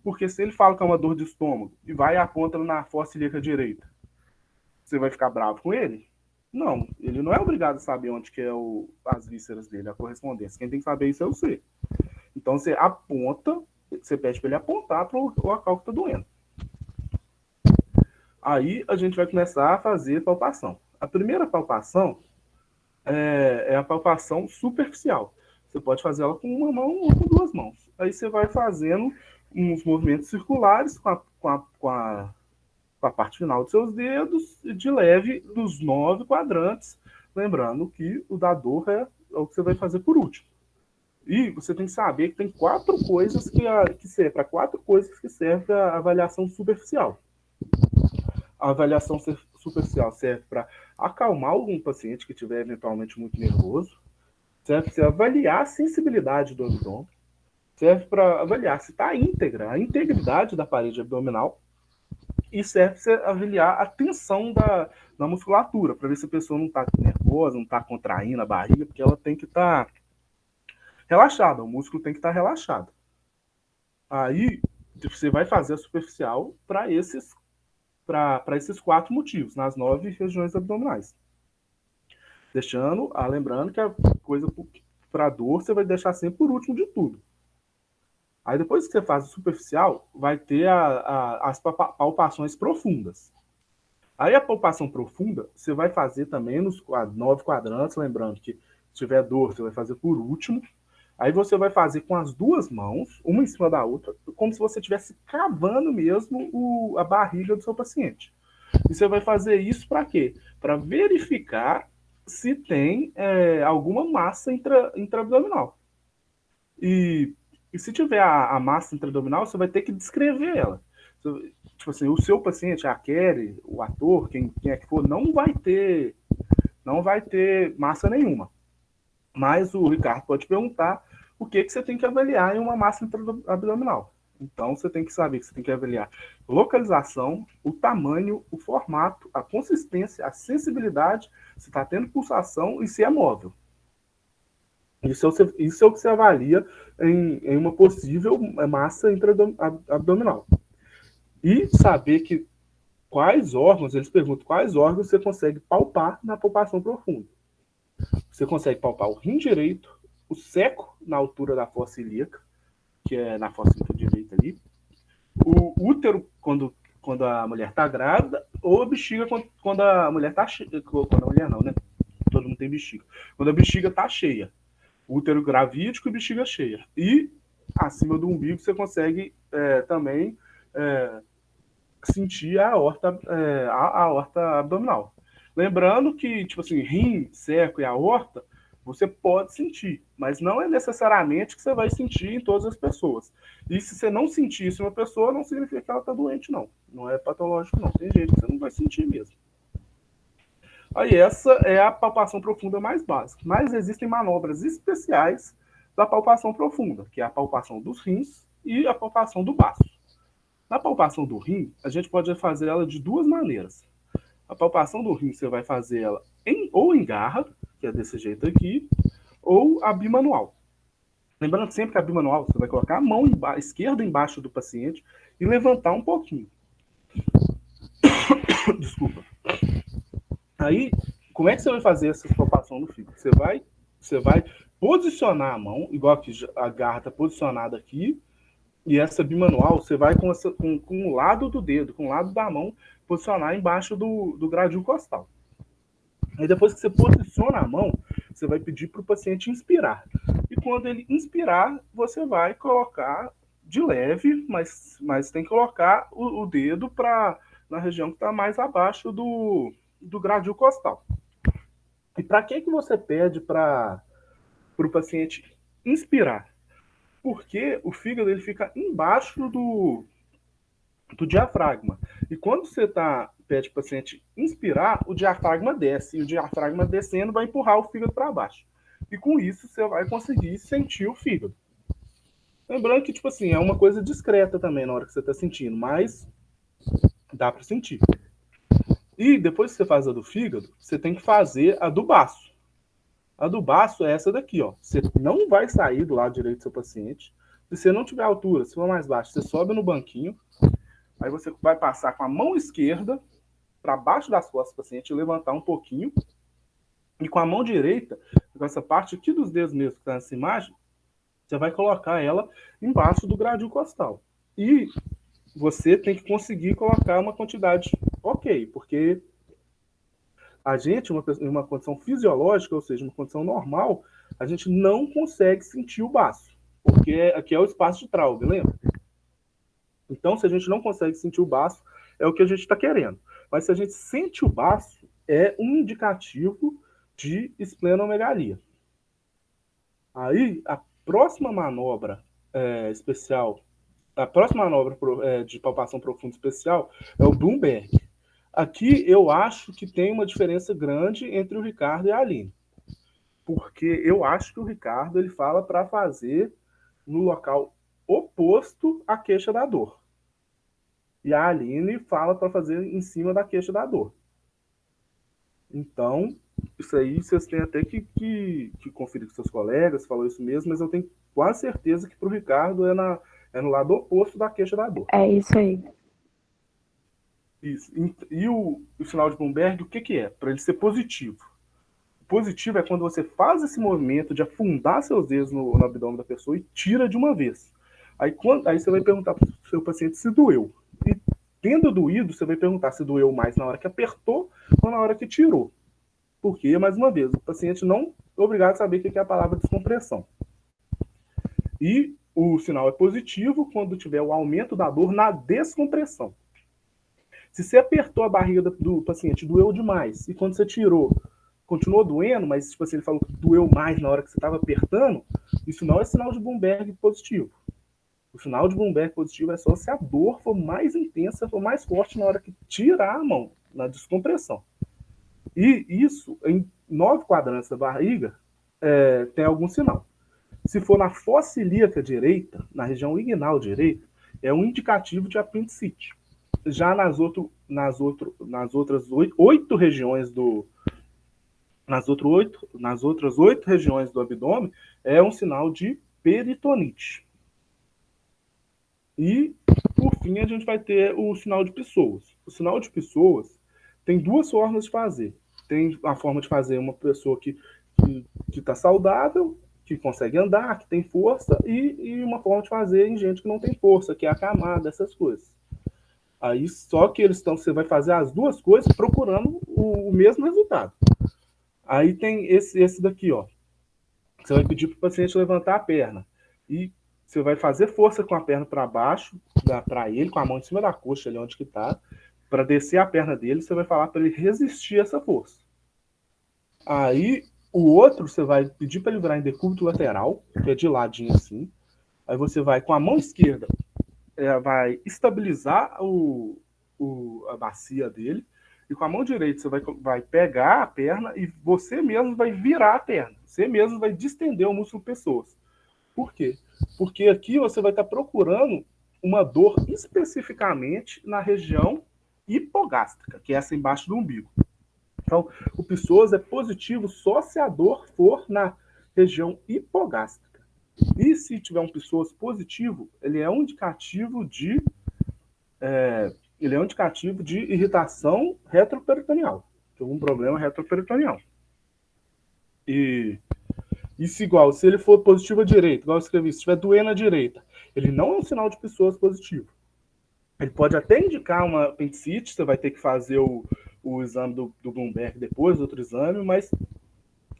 Porque se ele fala que é uma dor de estômago e vai e aponta na fossa ilíaca direita, você vai ficar bravo com ele? Não, ele não é obrigado a saber onde que é as vísceras dele, a correspondência. Quem tem que saber isso é você. Então você aponta, você pede para ele apontar para o local que está doendo. Aí a gente vai começar a fazer palpação. A primeira palpação é a palpação superficial. Você pode fazer ela com uma mão ou com 2 mãos. Aí você vai fazendo uns movimentos circulares com a parte final dos seus dedos, de leve dos 9 quadrantes. Lembrando que o da dor é o que você vai fazer por último. E você tem que saber que tem 4 coisas que servem para 4 coisas que servem a avaliação superficial. A avaliação superficial serve para acalmar algum paciente que estiver eventualmente muito nervoso, serve para avaliar a sensibilidade do abdômen, serve para avaliar se está íntegra, a integridade da parede abdominal, e serve para avaliar a tensão da musculatura, para ver se a pessoa não está nervosa, não está contraindo a barriga, porque ela tem que estar relaxada, o músculo tem que estar relaxado. Aí você vai fazer a superficial para esses 4 motivos, nas 9 regiões abdominais. Lembrando que a coisa para dor você vai deixar sempre por último de tudo. Aí depois que você faz o superficial, vai ter as palpações profundas. Aí a palpação profunda, você vai fazer também nos 9 quadrantes, lembrando que se tiver dor, você vai fazer por último. Aí você vai fazer com as 2 mãos, uma em cima da outra, como se você estivesse cavando mesmo a barriga do seu paciente. E você vai fazer isso para quê? Para verificar se tem alguma massa intraabdominal. E se tiver a massa intraabdominal, você vai ter que descrever ela. Tipo assim, o seu paciente, a Kelly, o ator, quem é que for, não vai ter massa nenhuma. Mas o Ricardo pode perguntar o que você tem que avaliar em uma massa intraabdominal. Então, você tem que saber que você tem que avaliar localização, o tamanho, o formato, a consistência, a sensibilidade, se está tendo pulsação e se é móvel. Isso é o que você avalia em uma possível massa intra-abdominal. E saber que quais órgãos, eles perguntam quais órgãos você consegue palpar na palpação profunda. Você consegue palpar o rim direito, o seco na altura da fossa ilíaca, que é na fossa direita ali, o útero quando a mulher está grávida, ou a bexiga quando a mulher está cheia. Quando a mulher não, né? Todo mundo tem bexiga. Quando a bexiga está cheia. Útero gravídico e bexiga cheia. E acima do umbigo você consegue também sentir a aorta abdominal. Lembrando que, tipo assim, rim, seco e aorta, você pode sentir, mas não é necessariamente que você vai sentir em todas as pessoas. E se você não sentir isso em uma pessoa, não significa que ela está doente, não. Não é patológico, não. Tem jeito, você não vai sentir mesmo. Aí essa é a palpação profunda mais básica. Mas existem manobras especiais da palpação profunda, que é a palpação dos rins e a palpação do baço. Na palpação do rim, a gente pode fazer ela de duas maneiras. A palpação do rim, você vai fazer ela ou em garra, que é desse jeito aqui, ou a bimanual. Lembrando sempre que a bimanual, você vai colocar a mão esquerda embaixo do paciente e levantar um pouquinho. Desculpa. Aí, como é que você vai fazer essa palpação no fígado? Você vai posicionar a mão, igual que a garra está posicionada aqui, e essa bimanual, você vai com o lado do dedo, com o lado da mão, posicionar embaixo do gradil costal. Aí depois que você posiciona a mão, você vai pedir para o paciente inspirar. E quando ele inspirar, você vai colocar de leve, mas tem que colocar o dedo na região que está mais abaixo do gradil costal. E para que você pede para o paciente inspirar? Porque o fígado ele fica embaixo do diafragma. E quando você pede para o paciente inspirar, o diafragma desce. E o diafragma descendo vai empurrar o fígado para baixo. E com isso você vai conseguir sentir o fígado. Lembrando que, tipo assim, é uma coisa discreta também na hora que você está sentindo, mas dá para sentir. E depois que você faz a do fígado, você tem que fazer a do baço. A do baço é essa daqui, ó. Você não vai sair do lado direito do seu paciente. Se você não tiver altura, se for mais baixo, você sobe no banquinho. Aí você vai passar com a mão esquerda para baixo das costas do paciente, levantar um pouquinho. E com a mão direita, com essa parte aqui dos dedos mesmo que está nessa imagem, você vai colocar ela embaixo do gradil costal. E você tem que conseguir colocar uma quantidade ok, porque a gente, em uma condição fisiológica, ou seja, uma condição normal, a gente não consegue sentir o baço, porque aqui é o espaço de Traube, lembra? Então, se a gente não consegue sentir o baço, é o que a gente está querendo. Mas se a gente sente o baço, é um indicativo de esplenomegalia. Aí, a próxima manobra especial, a próxima manobra de palpação profunda especial é o Bloomberg. Aqui eu acho que tem uma diferença grande entre o Ricardo e a Aline. Porque eu acho que o Ricardo ele fala para fazer no local oposto à queixa da dor. E a Aline fala para fazer em cima da queixa da dor. Então, isso aí vocês têm até que conferir com seus colegas, falou isso mesmo, mas eu tenho quase certeza que para o Ricardo é no lado oposto da queixa da dor. É isso aí. Isso. E o sinal de Bloomberg, o que é? Para ele ser positivo. O positivo é quando você faz esse movimento de afundar seus dedos no abdômen da pessoa e tira de uma vez. Aí você vai perguntar para o seu paciente se doeu. E tendo doído, você vai perguntar se doeu mais na hora que apertou ou na hora que tirou. Porque, mais uma vez, o paciente não é obrigado a saber o que é a palavra descompressão. E o sinal é positivo quando tiver o aumento da dor na descompressão. Se você apertou a barriga do paciente, doeu demais, e quando você tirou, continuou doendo, mas tipo assim, ele falou que doeu mais na hora que você estava apertando, isso não é sinal de Bloomberg positivo. O sinal de Bloomberg positivo é só se a dor for mais intensa, for mais forte na hora que tirar a mão, na descompressão. E isso, em 9 quadrantes da barriga, tem algum sinal. Se for na fossa ilíaca direita, na região inguinal direita, é um indicativo de apendicite. Já nas outras 8 regiões nas outras 8 regiões do abdômen, é um sinal de peritonite. E, por fim, a gente vai ter o sinal de pessoas. O sinal de pessoas tem 2 formas de fazer. Tem a forma de fazer uma pessoa que está saudável, que consegue andar, que tem força, e uma forma de fazer em gente que não tem força, que é a camada, essas coisas. Aí, só que você vai fazer as 2 coisas procurando o mesmo resultado. Aí tem esse daqui, ó. Você vai pedir para o paciente levantar a perna. E você vai fazer força com a perna para baixo, para ele, com a mão em cima da coxa, ali onde que está, para descer a perna dele, você vai falar para ele resistir a essa força. Aí, o outro, você vai pedir para ele virar em decúbito lateral, que é de ladinho assim. Aí você vai, com a mão esquerda, vai estabilizar a bacia dele, e com a mão direita você vai pegar a perna e você mesmo vai virar a perna. Você mesmo vai distender o músculo pessoas. Por quê? Porque aqui você vai estar procurando uma dor especificamente na região hipogástrica, que é essa embaixo do umbigo. Então, o psoas é positivo só se a dor for na região hipogástrica. E se tiver um psoas positivo, ele é um indicativo de irritação retroperitoneal, de algum problema retroperitoneal. E se ele for positivo à direita, igual eu escrevi, se estiver doendo à direita, ele não é um sinal de psoas positivo. Ele pode até indicar uma apendicite, você vai ter que fazer o exame do Bloomberg depois, outro exame, mas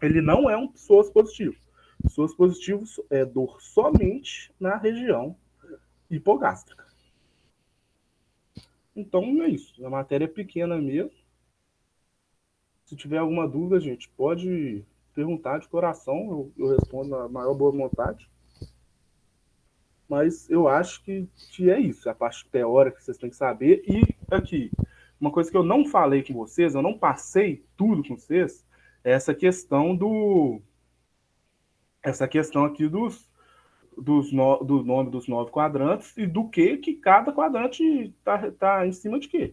ele não é um psoas positivo. Psoas positivos é dor somente na região hipogástrica. Então é isso. A matéria é pequena mesmo. Se tiver alguma dúvida, gente, pode perguntar de coração. Eu respondo na maior boa vontade. Mas eu acho que é isso. É a parte teórica que vocês têm que saber. E aqui, uma coisa que eu não falei com vocês, eu não passei tudo com vocês, é essa questão aqui do nome dos 9 quadrantes e do que cada quadrante tá em cima de quê.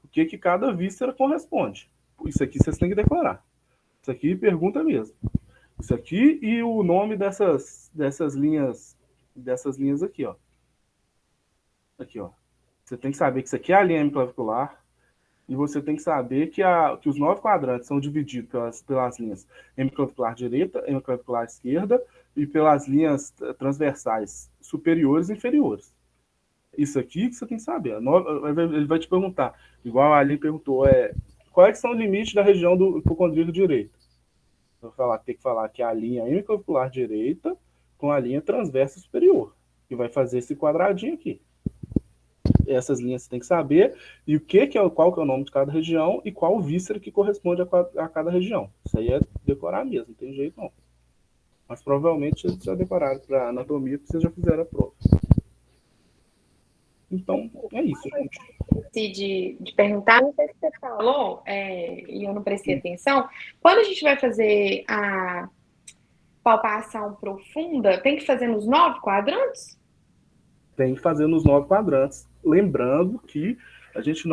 O que cada víscera corresponde. Isso aqui vocês têm que decorar. Isso aqui pergunta mesmo. Isso aqui e o nome dessas linhas aqui, ó. Aqui, ó. Você tem que saber que isso aqui é a linha hemiclavicular e você tem que saber que os 9 quadrantes são divididos pelas linhas hemiclavicular direita, hemiclavicular esquerda e pelas linhas transversais superiores e inferiores. Isso aqui que você tem que saber. Ele vai te perguntar, igual a Aline perguntou, quais são os limites da região do hipocondríaco direito? Tem que falar que é a linha hemiclavicular direita com a linha transversa superior, que vai fazer esse quadradinho aqui. Essas linhas você tem que saber, e qual que é o nome de cada região e qual víscera que corresponde a cada região. Isso aí é decorar mesmo, não tem jeito não. Mas provavelmente vocês já decoraram para anatomia, porque vocês já fizeram a prova. Então, é isso, gente. De perguntar, não sei se você falou, e eu não prestei atenção, quando a gente vai fazer a palpação profunda, tem que fazer nos 9 quadrantes? Tem que fazer nos 9 quadrantes. Lembrando que a gente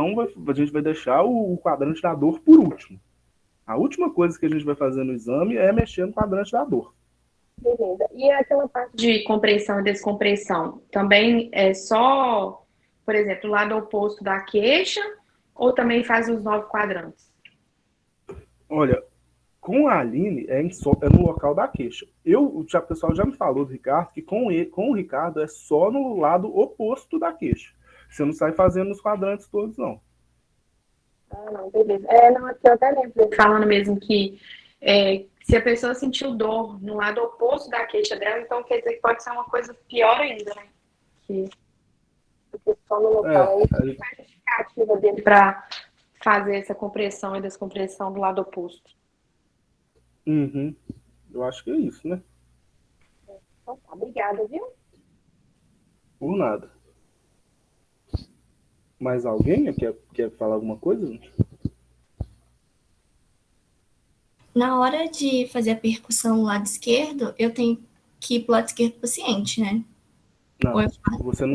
vai deixar o quadrante da dor por último. A última coisa que a gente vai fazer no exame é mexer no quadrante da dor. Beleza. E aquela parte de compressão e descompressão, também é só, por exemplo, o lado oposto da queixa, ou também faz os 9 quadrantes? Olha, com a Aline é no local da queixa. O pessoal já me falou do Ricardo que com o Ricardo é só no lado oposto da queixa. Você não sai fazendo os quadrantes todos, não. Ah, não, beleza. Não, aqui eu até lembro falando mesmo que se a pessoa sentiu dor no lado oposto da queixa dela, então quer dizer que pode ser uma coisa pior ainda, né? Porque só no local aí faz justificativa dele para fazer essa compressão e descompressão do lado oposto. Uhum. Eu acho que é isso, né? Então tá, obrigada, viu? Por nada. Mais alguém quer falar alguma coisa? Na hora de fazer a percussão no lado esquerdo, eu tenho que ir pro lado esquerdo do paciente, né? Não, Oi, você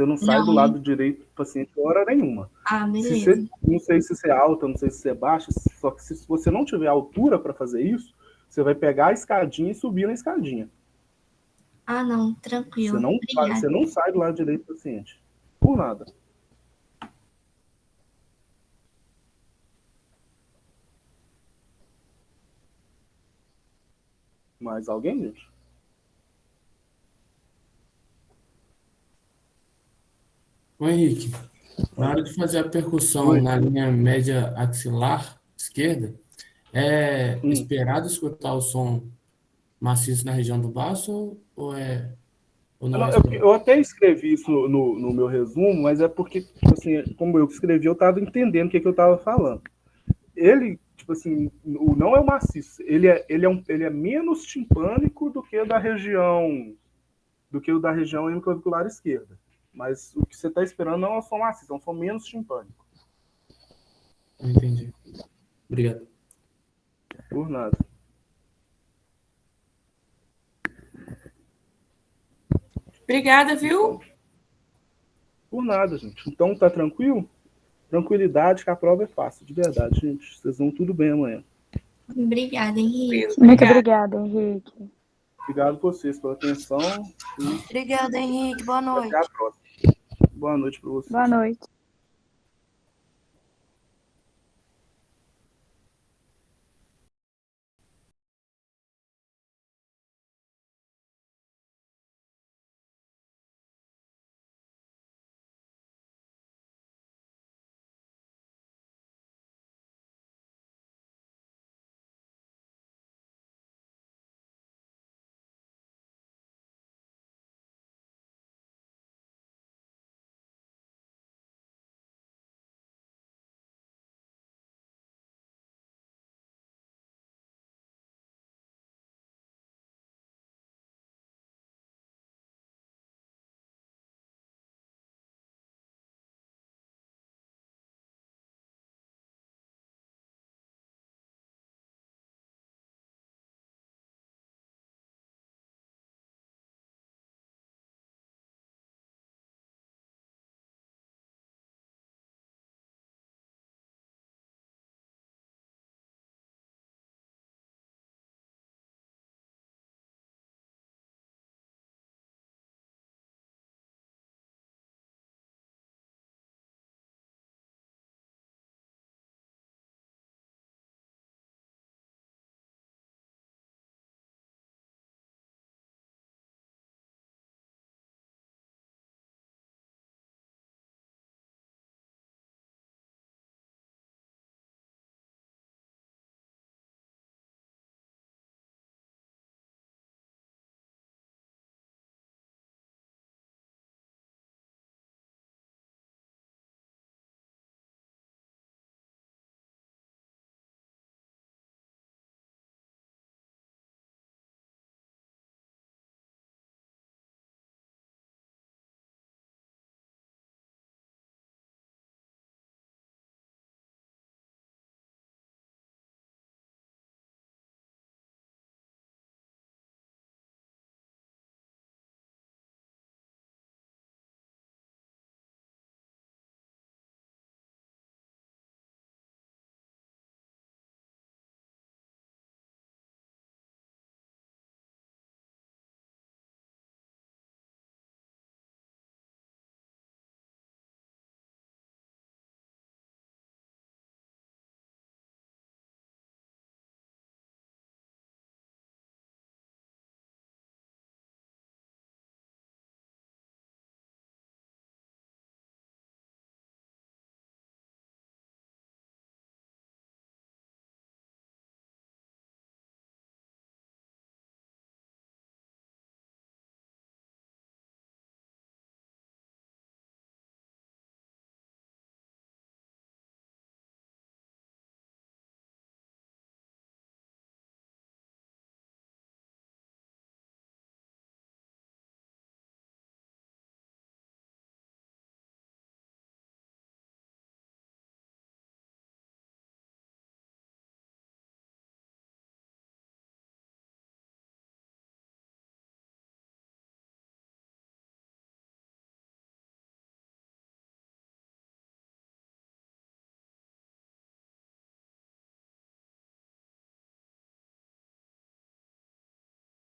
não sai do Não. lado direito do paciente hora nenhuma. Ah, Se beleza. você, não sei se você é alta, não sei se você é baixa, só que se você não tiver altura para fazer isso, você vai pegar a escadinha e subir na escadinha. Ah, não, tranquilo. Você Obrigada. não sai do lado direito do paciente. Por nada. Mais alguém, gente? Ô Henrique, na hora de fazer a percussão Oi. na linha média axilar esquerda, é Hum. esperado escutar o som maciço na região do baço ou não é esperado? Eu até escrevi isso no meu resumo, mas é porque, tipo assim, como eu escrevi, eu estava entendendo o que eu estava falando. Ele, tipo assim, não é o maciço, ele é menos timpânico do que o da região hemiclavicular esquerda. Mas o que você está esperando não é um som maciço, é um som menos timpânico. Entendi. Obrigado. Por nada. Obrigada, viu? Por nada, gente. Então tá tranquilo? Tranquilidade, que a prova é fácil, de verdade, gente. Vocês vão tudo bem amanhã. Obrigada, Henrique. Muito obrigada, Henrique. Obrigado a vocês pela atenção. Obrigada, Henrique. Boa noite. Até a próxima. Boa noite para vocês. Boa noite.